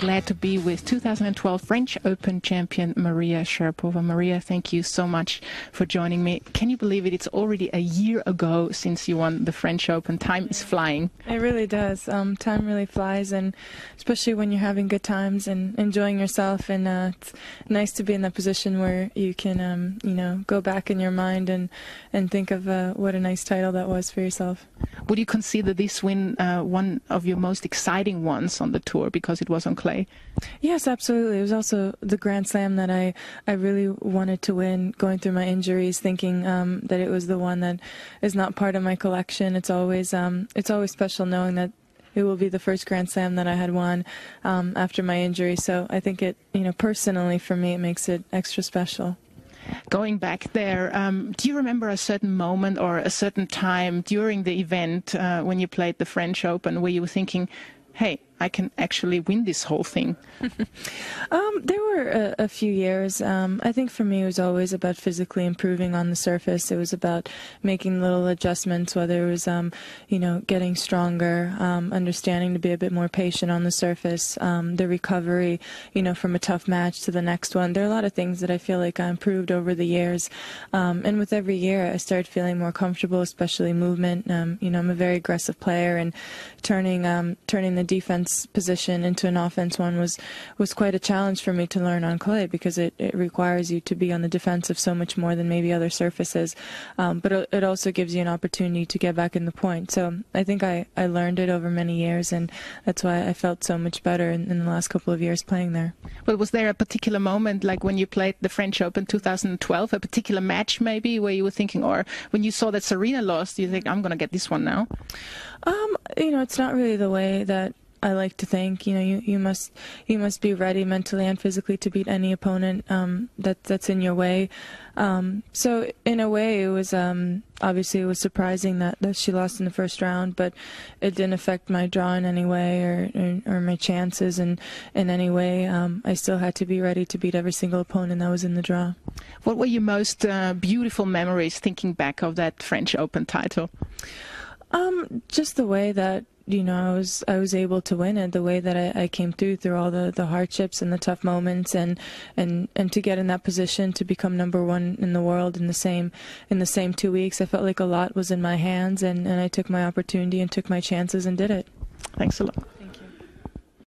glad to be with 2012 French Open champion Maria Sharapova. Maria, thank you so much for joining me. Can you believe it? It's already a year ago since you won the French Open. Time is flying. It really does. Time really flies, and especially when you're having good times and enjoying yourself. And it's nice to be in that position where you can, go back in your mind and think of what a nice title that was for yourself. Would you consider this win one of your most exciting ones on the tour because it was on clay? Yes, absolutely. It was also the Grand Slam that I really wanted to win, going through my injuries, thinking that it was the one that is not part of my collection. It's always special knowing that it will be the first Grand Slam that I had won after my injury. So I think it, personally for me, it makes it extra special. Going back there, do you remember a certain moment or a certain time during the event when you played the French Open where you were thinking, hey, I can actually win this whole thing? There were a few years. I think for me it was always about physically improving on the surface. It was about making little adjustments, whether it was, getting stronger, understanding to be a bit more patient on the surface, the recovery, from a tough match to the next one. There are a lot of things that I feel like I improved over the years. And with every year I started feeling more comfortable, especially movement. I'm a very aggressive player, and turning the defense position into an offense one was quite a challenge for me to learn on clay, because it requires you to be on the defensive so much more than maybe other surfaces, but it also gives you an opportunity to get back in the point. So I think I learned it over many years, and that's why I felt so much better in the last couple of years playing there. Well, was there a particular moment, like when you played the French Open 2012, a particular match maybe where you were thinking, or when you saw that Serena lost, you think, I'm going to get this one now? It's not really the way that I like to think. You must be ready mentally and physically to beat any opponent that's in your way. So in a way, it was obviously it was surprising that she lost in the first round, but it didn't affect my draw in any way or my chances in any way. I still had to be ready to beat every single opponent that was in the draw. What were your most beautiful memories thinking back of that French Open title? Just the way that I was able to win it, the way that I came through all the hardships and the tough moments, and to get in that position to become #1 in the world in the same 2 weeks. I felt like a lot was in my hands, and I took my opportunity and took my chances and did it. Thanks a lot.